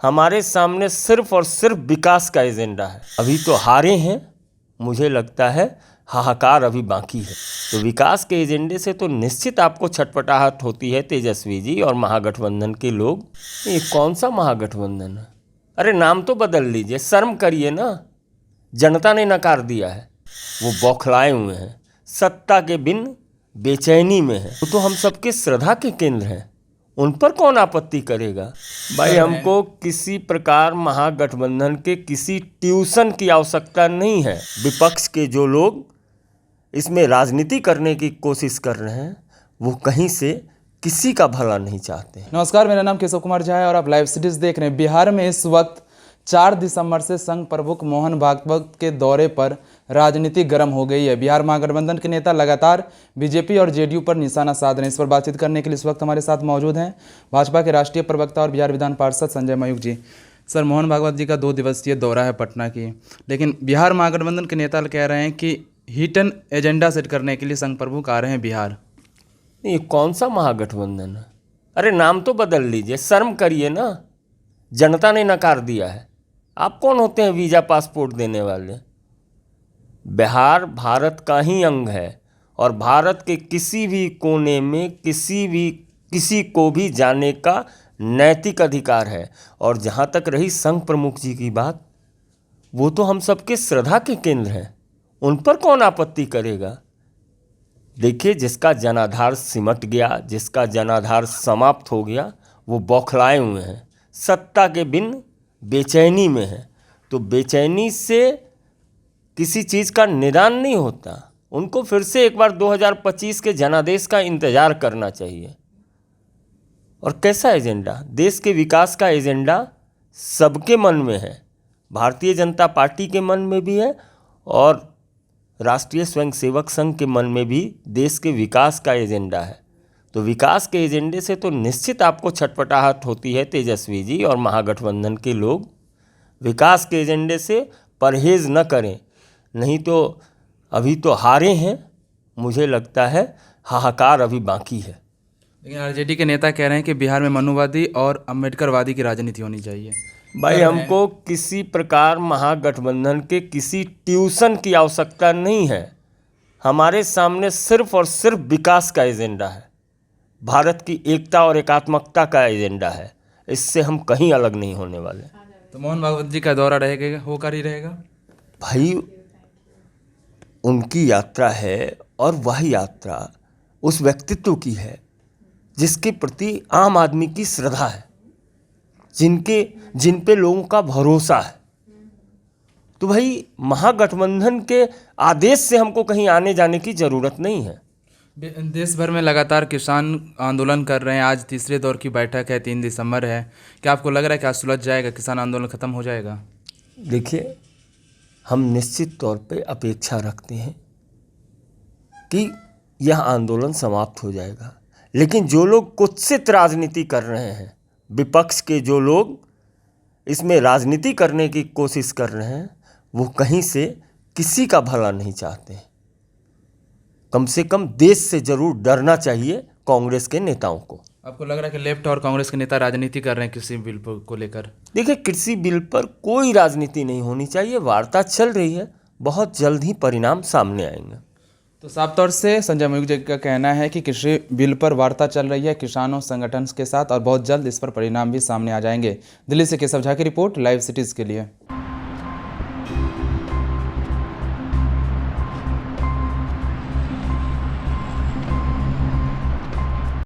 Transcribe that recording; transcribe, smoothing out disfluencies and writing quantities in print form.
हमारे सामने सिर्फ और सिर्फ विकास का एजेंडा है। अभी तो हारे हैं, मुझे लगता है हाहाकार अभी बाकी है। तो विकास के एजेंडे से तो निश्चित आपको छटपटाहट होती है तेजस्वी जी और महागठबंधन के लोग। ये कौन सा महागठबंधन है? अरे नाम तो बदल लीजिए, शर्म करिए ना। जनता ने नकार दिया है, वो बौखलाए हुए हैं, सत्ता के बिन बेचैनी में है। वो तो हम सबके श्रद्धा के केंद्र हैं, उन पर कौन आपत्ति करेगा? भाई हमको किसी प्रकार महागठबंधन के किसी ट्यूशन की आवश्यकता नहीं है। विपक्ष के जो लोग इसमें राजनीति करने की कोशिश कर रहे हैं वो कहीं से किसी का भला नहीं चाहते। नमस्कार, मेरा नाम केशव कुमार झा है और आप लाइव सिटीज देख रहे हैं। बिहार में इस वक्त 4 दिसंबर से संघ प्रमुख मोहन भागवत के दौरे पर राजनीति गर्म हो गई है। बिहार महागठबंधन के नेता लगातार बीजेपी और जेडीयू पर निशाना साध रहे हैं। इस पर बातचीत करने के लिए इस वक्त हमारे साथ मौजूद हैं भाजपा के राष्ट्रीय प्रवक्ता और बिहार विधान पार्षद संजय मयूख जी। सर, मोहन भागवत जी का 2 दिवसीय दौरा है पटना की, लेकिन बिहार महागठबंधन के नेता कह रहे हैं कि हिडन एजेंडा सेट करने के लिए संघ प्रमुख आ रहे हैं बिहार। ये कौन सा महागठबंधन है? अरे नाम तो बदल लीजिए, शर्म करिए ना। जनता ने नकार दिया है। आप कौन होते हैं वीज़ा पासपोर्ट देने वाले? बिहार भारत का ही अंग है और भारत के किसी भी कोने में किसी को भी जाने का नैतिक अधिकार है। और जहाँ तक रही संघ प्रमुख जी की बात, वो तो हम सबके श्रद्धा के केंद्र हैं, उन पर कौन आपत्ति करेगा? देखिए, जिसका जनाधार सिमट गया, जिसका जनाधार समाप्त हो गया, वो बौखलाए हुए हैं, सत्ता के बिन बेचैनी में है। तो बेचैनी से किसी चीज़ का निदान नहीं होता। उनको फिर से एक बार 2025 के जनादेश का इंतज़ार करना चाहिए। और कैसा एजेंडा? देश के विकास का एजेंडा सबके मन में है। भारतीय जनता पार्टी के मन में भी है और राष्ट्रीय स्वयंसेवक संघ के मन में भी देश के विकास का एजेंडा है। तो विकास के एजेंडे से तो निश्चित आपको छटपटाहट होती है तेजस्वी जी और महागठबंधन के लोग। विकास के एजेंडे से परहेज न करें, नहीं तो अभी तो हारे हैं, मुझे लगता है हाहाकार अभी बाकी है। लेकिन आरजेडी के नेता कह रहे हैं कि बिहार में मनुवादी और अम्बेडकरवादी की राजनीति होनी चाहिए। भाई हमको किसी प्रकार महागठबंधन के किसी ट्यूशन की आवश्यकता नहीं है। हमारे सामने सिर्फ और सिर्फ विकास का एजेंडा है, भारत की एकता और एकात्मकता का एजेंडा है। इससे हम कहीं अलग नहीं होने वाले। तो मोहन भागवत जी का दौरा रहेगा, होकर ही रहेगा। भाई उनकी यात्रा है और वह यात्रा उस व्यक्तित्व की है जिसके प्रति आम आदमी की श्रद्धा है, जिन पे लोगों का भरोसा है। तो भाई महागठबंधन के आदेश से हमको कहीं आने जाने की ज़रूरत नहीं है। देश भर में लगातार किसान आंदोलन कर रहे हैं। आज तीसरे दौर की बैठक है, 3 दिसंबर है। क्या आपको लग रहा है कि आज सुलझ जाएगा, किसान आंदोलन खत्म हो जाएगा? देखिए, हम निश्चित तौर पे अपेक्षा रखते हैं कि यह आंदोलन समाप्त हो जाएगा। लेकिन जो लोग कुत्सित राजनीति कर रहे हैं, विपक्ष के जो लोग इसमें राजनीति करने की कोशिश कर रहे हैं, वो कहीं से किसी का भला नहीं चाहते। कम से कम देश से जरूर डरना चाहिए कांग्रेस के नेताओं को। आपको लग रहा है कि लेफ्ट और कांग्रेस के नेता राजनीति कर रहे हैं कृषि बिल को लेकर? देखिए, कृषि बिल पर कोई राजनीति नहीं होनी चाहिए। वार्ता चल रही है, बहुत जल्द ही परिणाम सामने आएंगे। तो साफ तौर से संजय मयूख जी का कहना है कि कृषि बिल पर वार्ता चल रही है किसानों संगठन के साथ और बहुत जल्द इस पर परिणाम भी सामने आ जाएंगे। दिल्ली से केशव झा की रिपोर्ट, लाइव सिटीज़ के लिए।